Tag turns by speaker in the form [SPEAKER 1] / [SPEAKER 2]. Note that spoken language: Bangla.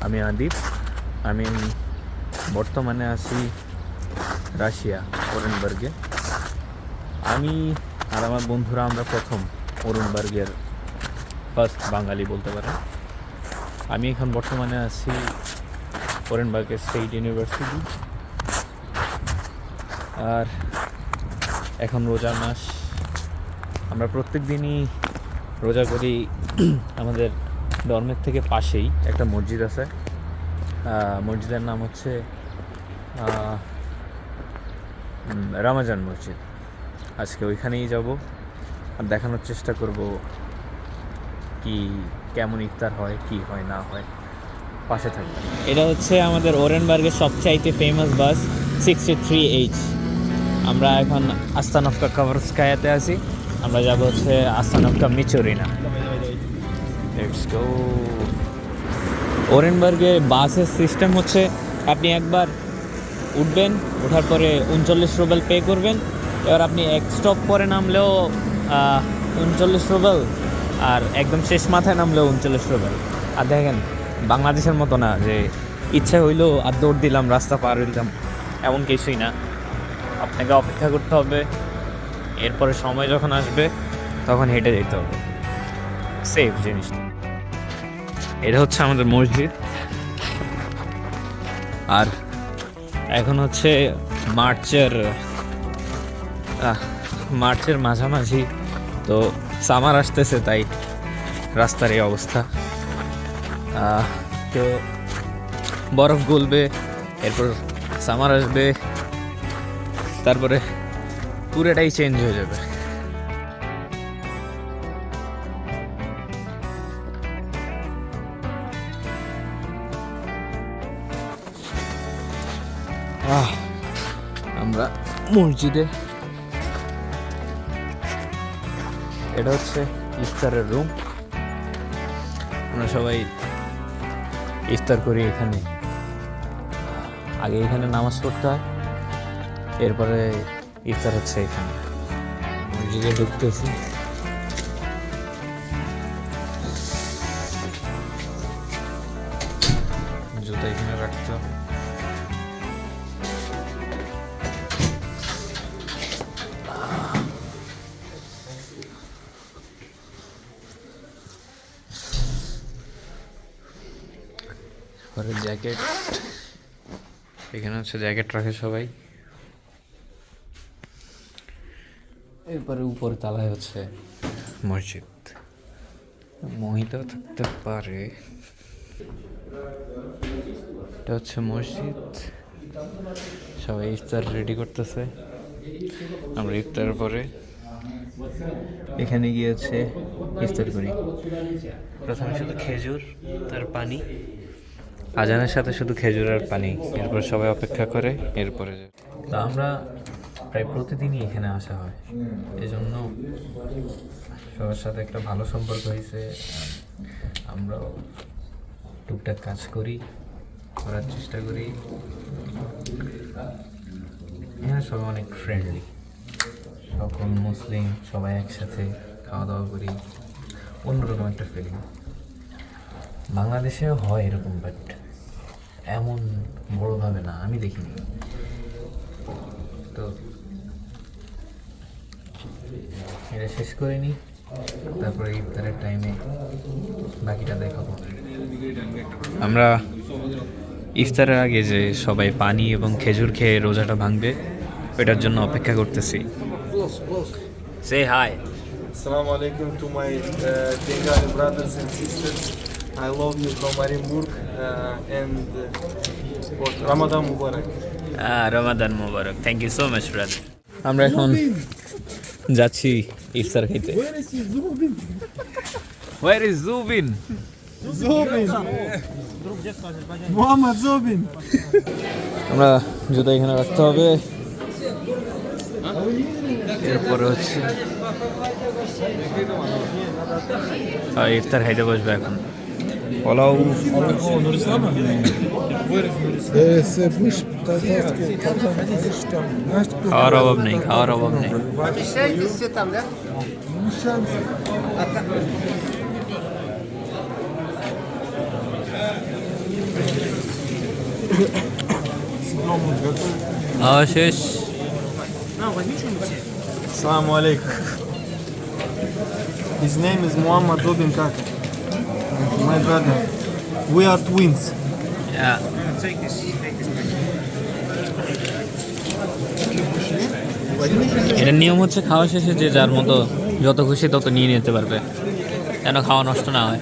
[SPEAKER 1] আমি আদিপ। আমি বর্তমানে আছি রাশিয়া ওরেনবার্গে। আমি আর আমার বন্ধুরা আমরা প্রথম ওরেনবার্গের ফার্স্ট বাঙালি বলতে পারেন। আমি এখন বর্তমানে আছি ওরেনবার্গের স্টেট ইউনিভার্সিটি। আর এখন রোজার মাস, আমরা প্রত্যেক দিনই রোজা করি। আমাদের ডর্মের থেকে পাশেই একটা মসজিদ আছে, মসজিদের নাম হচ্ছে রামাজান মসজিদ। আজকে ওইখানেই যাব আর দেখানোর চেষ্টা করব কি কেমন ইফতার হয়, কি হয় না হয়। পাশে থাকবে। এটা হচ্ছে আমাদের ওরেনবার্গের সবচাইতে ফেমাস বাস 63H। আমরা এখন আস্তানভকা কাভারস্কায়াতে আছি। আমরা যাব হচ্ছে আস্তানভকা মিচুরিনা। Let's go. ওরেনবার্গে বাসের সিস্টেম হচ্ছে আপনি একবার উঠবেন, ওঠার পরে 39 রুবেল পে করবেন। এবার আপনি এক স্টপ পরে নামলেও 39 রুবেল, আর একদম শেষ মাথায় নামলেও 39 রুবেল। আর দেখেন, বাংলাদেশের মতো না যে ইচ্ছা হইলো আর দৌড় দিলাম, রাস্তা পার হইলাম, এমন কিছুই না। আপনাকে অপেক্ষা করতে হবে, এরপরে সময় যখন আসবে তখন হেঁটে যেতে হবে। সেফ জিনিসটা। এটা হচ্ছে আমাদের মসজিদ। আর এখন হচ্ছে মার্চের মাঝামাঝি, তো সামার আসতেছে, তাই রাস্তার এই অবস্থা। তো বরফ গলবে, এরপর সামার আসবে, তারপরে পুরোটাই চেঞ্জ হয়ে যাবে। আমরা মসজিদে, এটা হচ্ছে ইফতারের রুম। আমরা সবাই ইফতার করি এখানে। আগে এখানে নামাজ পড়তে হয়, এরপরে ইফতার হচ্ছে এখানে। মসজিদে ঢুকতেছি। জুতা এখানে রাখতে হবে। পরে জ্যাকেট, এখানে হচ্ছে জ্যাকেট রাখে সবাই। এরপরে উপর তালায় হচ্ছে মসজিদ। মহিলাও থাকতে পারে। এটা হচ্ছে মসজিদ, সবাই ইফতার রেডি করতেছে। আমরা ইফতারের পরে এখানে গিয়েছে ইফতার করি। প্রথমে শুধু খেজুর তার পানি, আজানের সাথে শুধু খেজুর আর পানি। এরপর সবাই অপেক্ষা করে, এরপরে তা আমরা প্রায় প্রতিদিনই এখানে আসা হয়। এজন্য সবার সাথে একটা ভালো সম্পর্ক হয়েছে। আমরাও টুকটাক কাজ করার চেষ্টা করি। এখানে সবাই অনেক ফ্রেন্ডলি, সকল মুসলিম সবাই একসাথে খাওয়া দাওয়া করি। অন্যরকম একটা ফিলিং। বাংলাদেশেও হয় এরকম, বাট এমন বড়োভাবে না, আমি দেখিনি। তো এটা শেষ করে নিই, তারপরে ইফতারের টাইমে বাকিটা দেখাবো। আমরা ইফতারের আগে যে সবাই পানি এবং খেজুর খেয়ে রোজাটা ভাঙবে, ওইটার জন্য অপেক্ষা করতেছি। সে high.
[SPEAKER 2] Assalamu alaikum to my Bengali brothers and sisters. I love you from Orenburg and Ramadan Mubarak.
[SPEAKER 1] রমাদান মুবারক। Thank you so much brother. আমরা এখন যাচ্ছি ইফতার খেতে। Where is Zubin?
[SPEAKER 2] Zobin. Muhammad Zobin.
[SPEAKER 1] আমরা জুতা এখানে রাখতে হবে। এরপরে হচ্ছে ইফতার খাইতে বসবে এখন। পোলাও খাওয়ার অভাব নেই, খাওয়ার অভাব নেই। খাওয়া শেষ।
[SPEAKER 2] Assalamu alaikum. His name is Muhammad Zobin Kaka. My brother. We are twins.
[SPEAKER 1] এটার নিয়ম হচ্ছে খাওয়া শেষে যে যার মতো যত খুশি তত নিয়ে নিতে পারবে, যেন খাওয়া নষ্ট না হয়।